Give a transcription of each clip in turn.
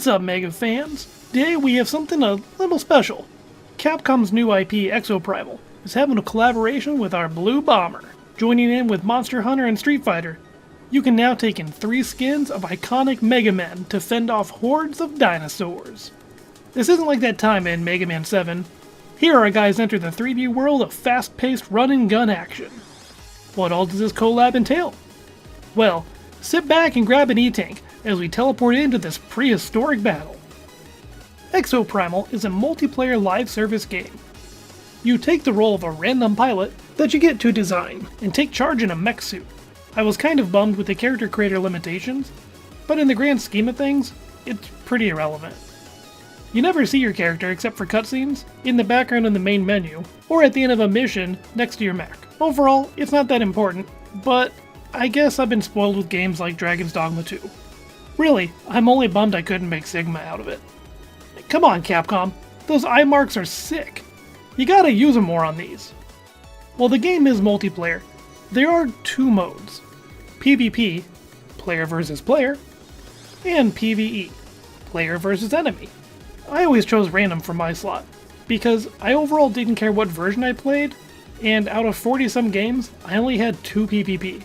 What's up, Mega fans? Today we have something a little special. Capcom's new IP, Exoprimal, is having a collaboration with our Blue Bomber. Joining in with Monster Hunter and Street Fighter, you can now take in 3 skins of iconic Mega Men to fend off hordes of dinosaurs. This isn't like that time in Mega Man 7. Here our guys enter the 3D world of fast-paced run-and-gun action. What all does this collab entail? Well, sit back and grab an E-Tank as we teleport into this prehistoric battle. Exoprimal is a multiplayer live service game. You take the role of a random pilot that you get to design and take charge in a mech suit. I was kind of bummed with the character creator limitations, but in the grand scheme of things, it's pretty irrelevant. You never see your character except for cutscenes, in the background in the main menu, or at the end of a mission next to your mech. Overall, it's not that important, but I guess I've been spoiled with games like Dragon's Dogma 2. Really, I'm only bummed I couldn't make Sigma out of it. Come on, Capcom, those eye marks are sick. You gotta use them more on these. While the game is multiplayer, there are 2 modes. PvP, player versus player, and PvE, player versus enemy. I always chose random for my slot, because I overall didn't care what version I played, and out of 40 some games, I only had 2 PvP,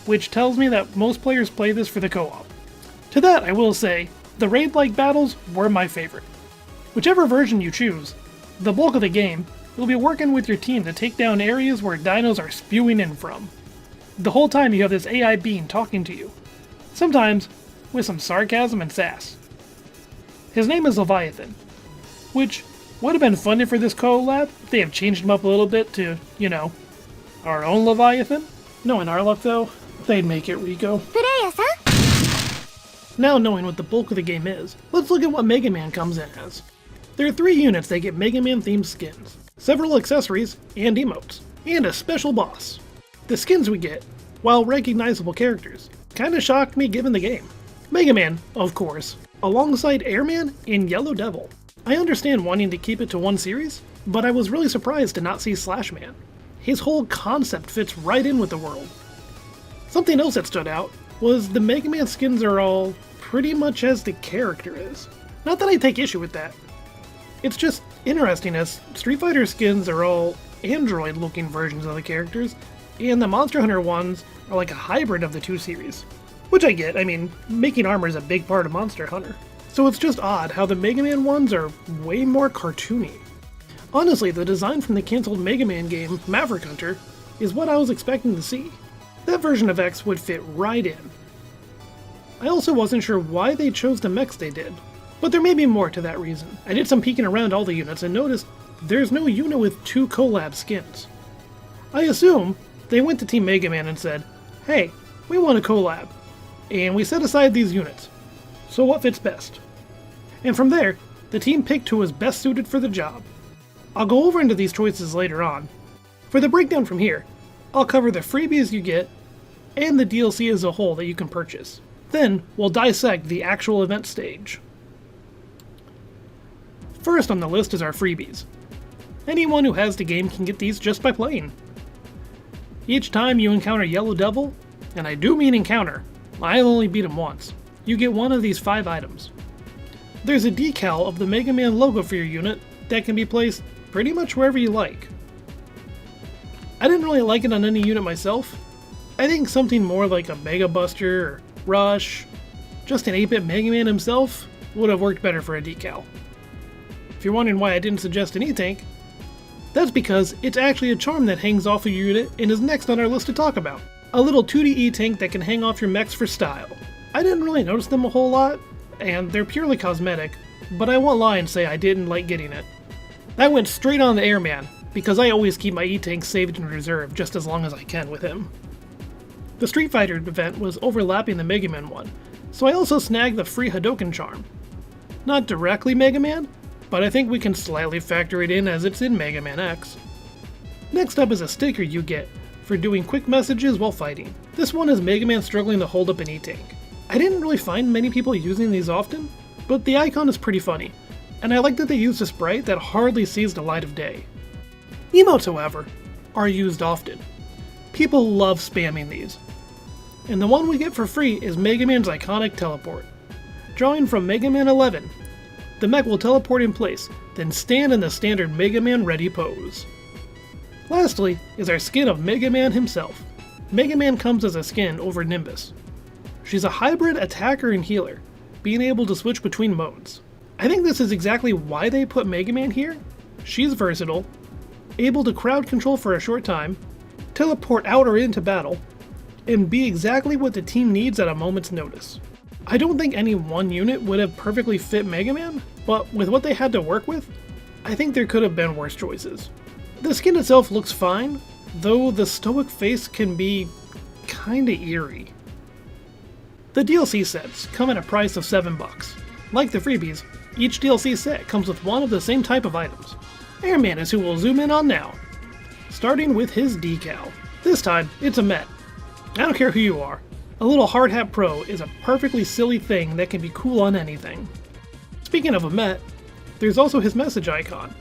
which tells me that most players play this for the co-op. To that I will say, the raid-like battles were my favorite. Whichever version you choose, the bulk of the game, you'll be working with your team to take down areas where dinos are spewing in from. The whole time you have this AI being talking to you, sometimes with some sarcasm and sass. His name is Leviathan, which would have been funny for this collab if they have changed him up a little bit to, you know, our own Leviathan. Knowing our luck though, they'd make it Rico. Now knowing what the bulk of the game is, let's look at what Mega Man comes in as. There are 3 units that get Mega Man themed skins, several accessories and emotes, and a special boss. The skins we get, while recognizable characters, kinda shocked me given the game. Mega Man, of course, alongside Airman and Yellow Devil. I understand wanting to keep it to one series, but I was really surprised to not see Slash Man. His whole concept fits right in with the world. Something else that stood out was the Mega Man skins are all pretty much as the character is. Not that I take issue with that. It's just interesting as Street Fighter skins are all android-looking versions of the characters, and the Monster Hunter ones are like a hybrid of the 2 series. Which I get, I mean, making armor is a big part of Monster Hunter. So it's just odd how the Mega Man ones are way more cartoony. Honestly, the design from the cancelled Mega Man game, Maverick Hunter, is what I was expecting to see. That version of X would fit right in. I also wasn't sure why they chose the mechs they did, but there may be more to that reason. I did some peeking around all the units and noticed there's no unit with 2 collab skins. I assume they went to Team Mega Man and said, hey, we want a collab, and we set aside these units, so what fits best? And from there, the team picked who was best suited for the job. I'll go over into these choices later on. For the breakdown from here, I'll cover the freebies you get and the DLC as a whole that you can purchase. Then, we'll dissect the actual event stage. First on the list is our freebies. Anyone who has the game can get these just by playing. Each time you encounter Yellow Devil, and I do mean encounter, I only beat him once, you get one of these 5 items. There's a decal of the Mega Man logo for your unit that can be placed pretty much wherever you like. I didn't really like it on any unit myself. I think something more like a Mega Buster or Rush, just an 8-bit Mega Man himself, would have worked better for a decal. If you're wondering why I didn't suggest an E-Tank, that's because it's actually a charm that hangs off a unit and is next on our list to talk about. A little 2D E-Tank that can hang off your mechs for style. I didn't really notice them a whole lot, and they're purely cosmetic, but I won't lie and say I didn't like getting it. That went straight on the Airman, because I always keep my E-Tank saved in reserve just as long as I can with him. The Street Fighter event was overlapping the Mega Man one, so I also snagged the free Hadoken charm. Not directly Mega Man, but I think we can slightly factor it in as it's in Mega Man X. Next up is a sticker you get for doing quick messages while fighting. This one is Mega Man struggling to hold up an E-Tank. I didn't really find many people using these often, but the icon is pretty funny, and I like that they used a sprite that hardly sees the light of day. Emotes, however, are used often. People love spamming these. And the one we get for free is Mega Man's iconic teleport. Drawing from Mega Man 11, the mech will teleport in place, then stand in the standard Mega Man ready pose. Lastly is our skin of Mega Man himself. Mega Man comes as a skin over Nimbus. She's a hybrid attacker and healer, being able to switch between modes. I think this is exactly why they put Mega Man here. She's versatile, able to crowd control for a short time, teleport out or into battle, and be exactly what the team needs at a moment's notice. I don't think any one unit would have perfectly fit Mega Man, but with what they had to work with, I think there could have been worse choices. The skin itself looks fine, though the stoic face can be kinda eerie. The DLC sets come at a price of $7. Like the freebies, each DLC set comes with one of the same type of items. Airman is who we'll zoom in on now, starting with his decal. This time, it's a mech. I don't care who you are, a little hard hat pro is a perfectly silly thing that can be cool on anything. Speaking of a mech, there's also his message icon,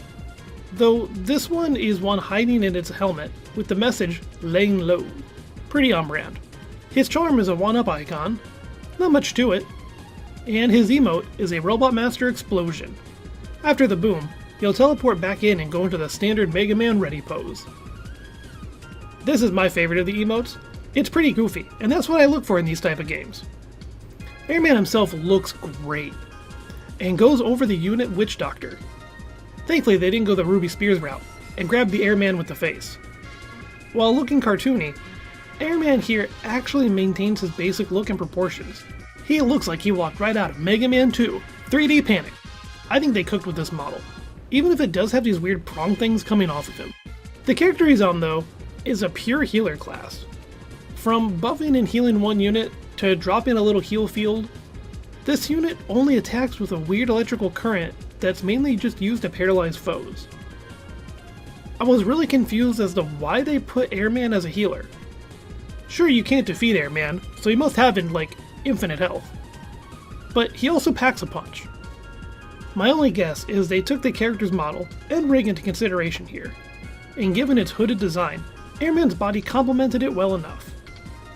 though this one is one hiding in its helmet with the message laying low. Pretty on brand. His charm is a 1-up icon, not much to it, and his emote is a Robot Master explosion. After the boom, he'll teleport back in and go into the standard Mega Man ready pose. This is my favorite of the emotes. It's pretty goofy, and that's what I look for in these type of games. Airman himself looks great, and goes over the unit Witch Doctor. Thankfully they didn't go the Ruby Spears route, and grab the Airman with the face. While looking cartoony, Airman here actually maintains his basic look and proportions. He looks like he walked right out of Mega Man 2, 3D Panic. I think they cooked with this model, even if it does have these weird prong things coming off of him. The character he's on, though, is a pure healer class. From buffing and healing one unit to dropping a little heal field, this unit only attacks with a weird electrical current that's mainly just used to paralyze foes. I was really confused as to why they put Airman as a healer. Sure, you can't defeat Airman, so he must have infinite health. But he also packs a punch. My only guess is they took the character's model and rig into consideration here, and given its hooded design, Airman's body complemented it well enough.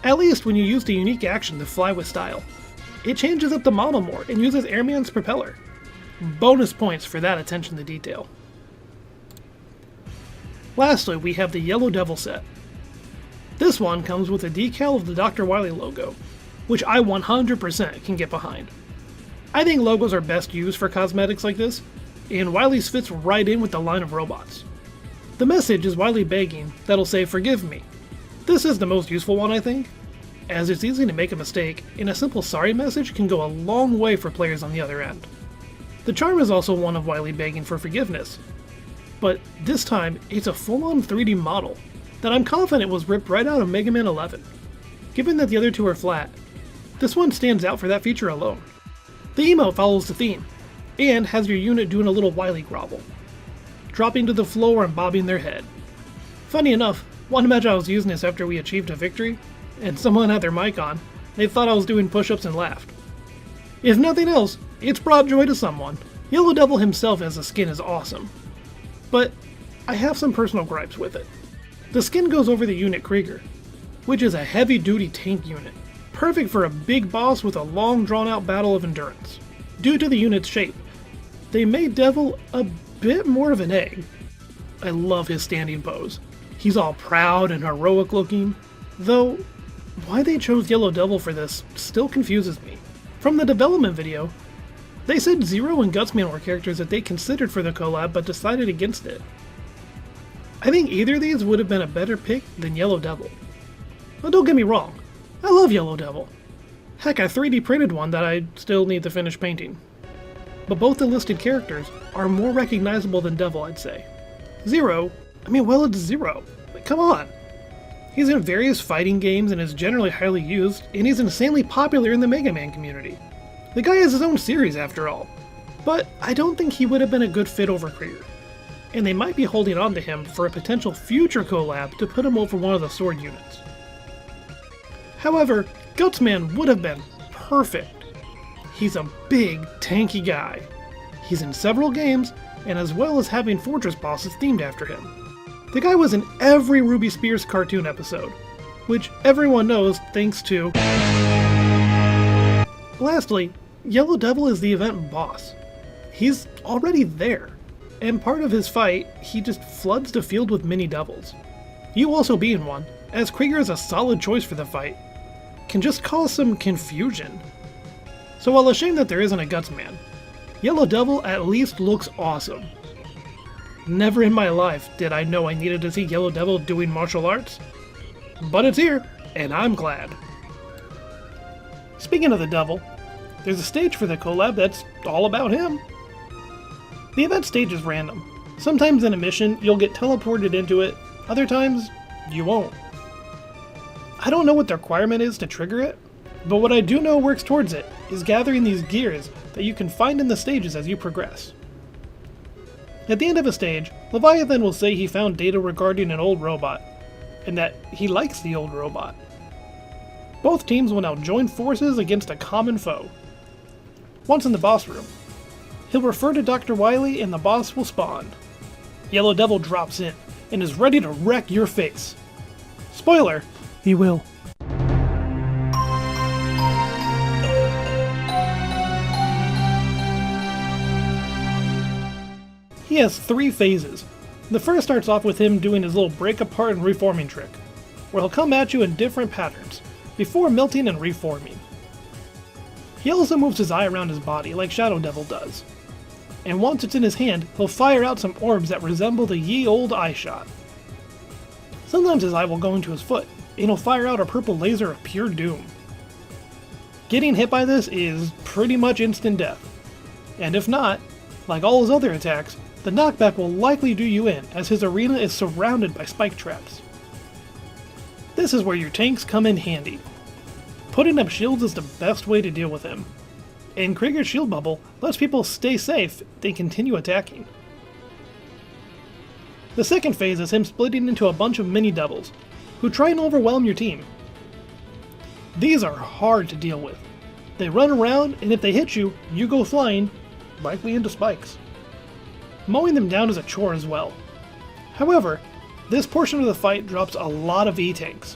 At least when you use the unique action to fly with style. It changes up the model more and uses Airman's propeller. Bonus points for that attention to detail. Lastly, we have the Yellow Devil set. This one comes with a decal of the Dr. Wily logo, which I 100% can get behind. I think logos are best used for cosmetics like this, and Wily's fits right in with the line of robots. The message is Wily begging that'll say "forgive me." This is the most useful one, I think, as it's easy to make a mistake, and a simple sorry message can go a long way for players on the other end. The charm is also one of Wily begging for forgiveness, but this time it's a full-on 3D model that I'm confident was ripped right out of Mega Man 11. Given that the other two are flat, this one stands out for that feature alone. The emote follows the theme, and has your unit doing a little Wily grovel, dropping to the floor and bobbing their head. Funny enough, one match I was using this after we achieved a victory, and someone had their mic on, they thought I was doing push-ups and laughed. If nothing else, it's brought joy to someone. Yellow Devil himself as a skin is awesome, but I have some personal gripes with it. The skin goes over the unit Krieger, which is a heavy-duty tank unit, perfect for a big boss with a long drawn-out battle of endurance. Due to the unit's shape, they made Devil a bit more of an egg. I love his standing pose. He's all proud and heroic looking, though why they chose Yellow Devil for this still confuses me. From the development video, they said Zero and Gutsman were characters that they considered for the collab but decided against it. I think either of these would have been a better pick than Yellow Devil. But don't get me wrong, I love Yellow Devil. Heck, I 3D printed one that I still need to finish painting. But both the listed characters are more recognizable than Devil, I'd say. Zero, well, it's Zero. Like, come on. He's in various fighting games and is generally highly used, and he's insanely popular in the Mega Man community. The guy has his own series after all. But I don't think he would have been a good fit over Krieger, and they might be holding on to him for a potential future collab to put him over one of the sword units. However, Gutsman would have been perfect. He's a big, tanky guy. He's in several games, and as well as having fortress bosses themed after him. The guy was in every Ruby Spears cartoon episode, which everyone knows thanks to... Lastly, Yellow Devil is the event boss. He's already there, and part of his fight, he just floods the field with mini devils. You also being one, as Krieger is a solid choice for the fight, can just cause some confusion. So while a shame that there isn't a Gutsman, Yellow Devil at least looks awesome. Never in my life did I know I needed to see Yellow Devil doing martial arts, but it's here, and I'm glad. Speaking of the Devil, there's a stage for the collab that's all about him. The event stage is random. Sometimes in a mission, you'll get teleported into it, other times, you won't. I don't know what the requirement is to trigger it, but what I do know works towards it is gathering these gears that you can find in the stages as you progress. At the end of a stage, Leviathan will say he found data regarding an old robot, and that he likes the old robot. Both teams will now join forces against a common foe. Once in the boss room, he'll refer to Dr. Wily and the boss will spawn. Yellow Devil drops in and is ready to wreck your face. Spoiler, he will. He has 3 phases. The first starts off with him doing his little break apart and reforming trick, where he'll come at you in different patterns, before melting and reforming. He also moves his eye around his body like Shadow Devil does, and once it's in his hand, he'll fire out some orbs that resemble the ye old eye shot. Sometimes his eye will go into his foot, and he'll fire out a purple laser of pure doom. Getting hit by this is pretty much instant death, and if not, like all his other attacks, the knockback will likely do you in, as his arena is surrounded by spike traps. This is where your tanks come in handy. Putting up shields is the best way to deal with him, and Krieger's shield bubble lets people stay safe, then continue attacking. The second phase is him splitting into a bunch of mini devils, who try and overwhelm your team. These are hard to deal with. They run around, and if they hit you, you go flying, likely into spikes. Mowing them down is a chore as well. However, this portion of the fight drops a lot of E-tanks,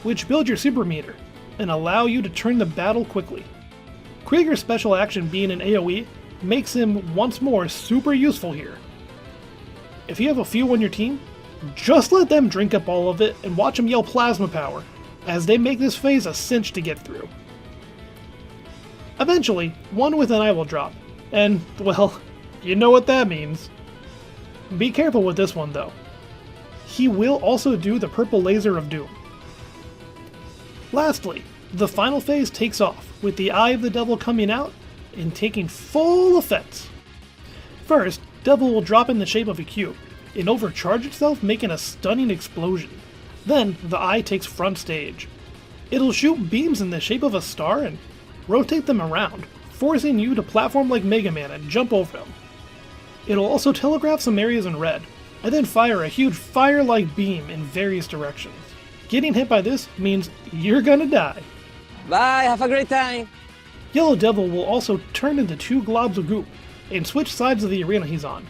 which build your super meter, and allow you to turn the battle quickly. Krieger's special action being an AoE makes him once more super useful here. If you have a few on your team, just let them drink up all of it and watch them yell plasma power, as they make this phase a cinch to get through. Eventually, one with an eye will drop, and, well, you know what that means. Be careful with this one though. He will also do the purple laser of doom. Lastly, the final phase takes off, with the Eye of the Devil coming out and taking full effect. First, Devil will drop in the shape of a cube, and overcharge itself, making a stunning explosion. Then, the Eye takes front stage. It'll shoot beams in the shape of a star and rotate them around, forcing you to platform like Mega Man and jump over them. It'll also telegraph some areas in red, and then fire a huge fire-like beam in various directions. Getting hit by this means you're gonna die. Bye, have a great time! Yellow Devil will also turn into 2 globs of goop, and switch sides of the arena he's on.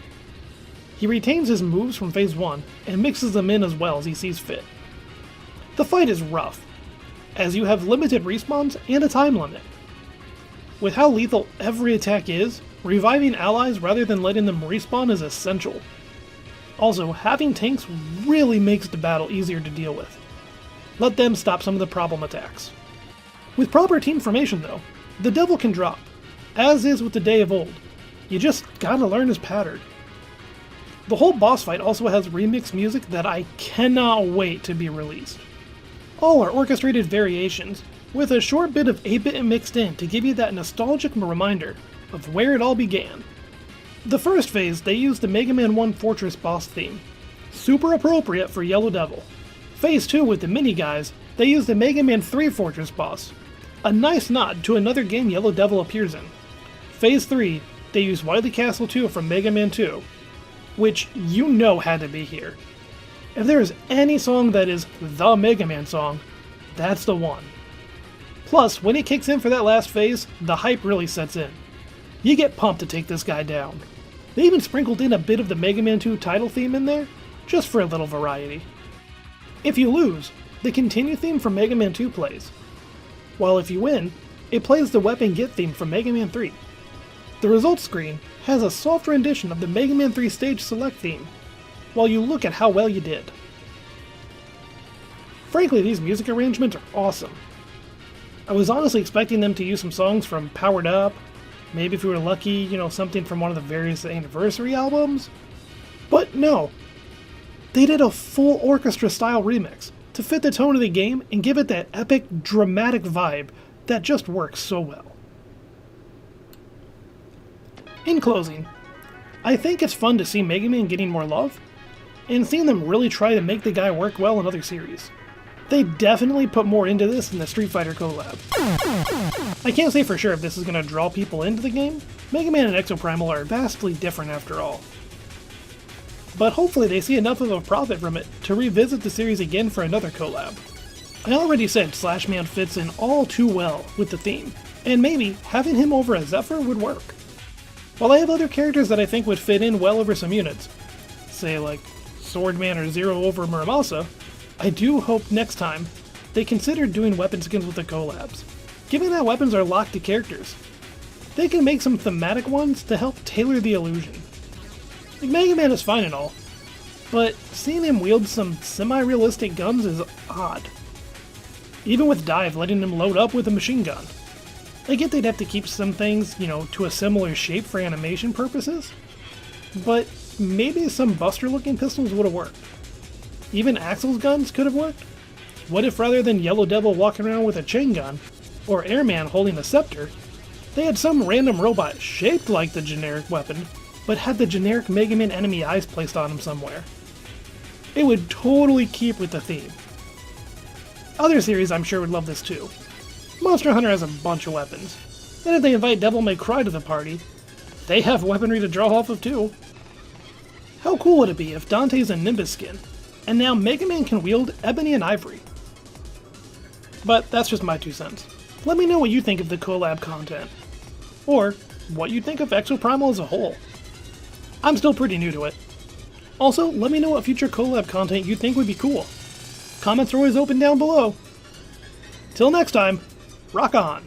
He retains his moves from phase 1, and mixes them in as well as he sees fit. The fight is rough, as you have limited respawns and a time limit. With how lethal every attack is, reviving allies rather than letting them respawn is essential. Also, having tanks really makes the battle easier to deal with. Let them stop some of the problem attacks. With proper team formation though, the Devil can drop, as is with the Day of Old. You just gotta learn his pattern. The whole boss fight also has remix music that I cannot wait to be released. All are orchestrated variations, with a short bit of 8-bit mixed in to give you that nostalgic reminder of where it all began. The first phase, they used the Mega Man 1 Fortress boss theme, super appropriate for Yellow Devil. Phase 2 with the mini guys, they used the Mega Man 3 Fortress boss, a nice nod to another game Yellow Devil appears in. Phase 3, they used Wily Castle 2 from Mega Man 2, which you know had to be here. If there is any song that is the Mega Man song, that's the one. Plus, when it kicks in for that last phase, the hype really sets in. You get pumped to take this guy down. They even sprinkled in a bit of the Mega Man 2 title theme in there, just for a little variety. If you lose, the continue theme from Mega Man 2 plays, while if you win, it plays the weapon get theme from Mega Man 3. The results screen has a soft rendition of the Mega Man 3 stage select theme, while you look at how well you did. Frankly, these music arrangements are awesome. I was honestly expecting them to use some songs from Powered Up, maybe if we were lucky, something from one of the various anniversary albums. But no. They did a full orchestra-style remix to fit the tone of the game and give it that epic, dramatic vibe that just works so well. In closing, I think it's fun to see Mega Man getting more love, and seeing them really try to make the guy work well in other series. They definitely put more into this than the Street Fighter collab. I can't say for sure if this is going to draw people into the game. Mega Man and Exoprimal are vastly different after all. But hopefully they see enough of a profit from it to revisit the series again for another collab. I already said Slash Man fits in all too well with the theme, and maybe having him over as Zephyr would work. While I have other characters that I think would fit in well over some units, say like Swordman or Zero over Muramasa, I do hope next time they consider doing weapon skins with the collabs. Given that weapons are locked to characters, they can make some thematic ones to help tailor the illusion. Like Mega Man is fine and all, but seeing him wield some semi-realistic guns is odd. Even with Dive letting him load up with a machine gun. I get they'd have to keep some things, to a similar shape for animation purposes, but maybe some Buster-looking pistols would have worked. Even Axel's guns could have worked. What if rather than Yellow Devil walking around with a chain gun, or Airman holding a scepter, they had some random robot shaped like the generic weapon, but had the generic Mega Man enemy eyes placed on him somewhere? It would totally keep with the theme. Other series I'm sure would love this too. Monster Hunter has a bunch of weapons. And if they invite Devil May Cry to the party, they have weaponry to draw off of too. How cool would it be if Dante's a Nimbus skin, and now Mega Man can wield Ebony and Ivory? But that's just my 2 cents. Let me know what you think of the collab content. Or, what you think of Exoprimal as a whole. I'm still pretty new to it. Also, let me know what future collab content you think would be cool. Comments are always open down below. Till next time, rock on!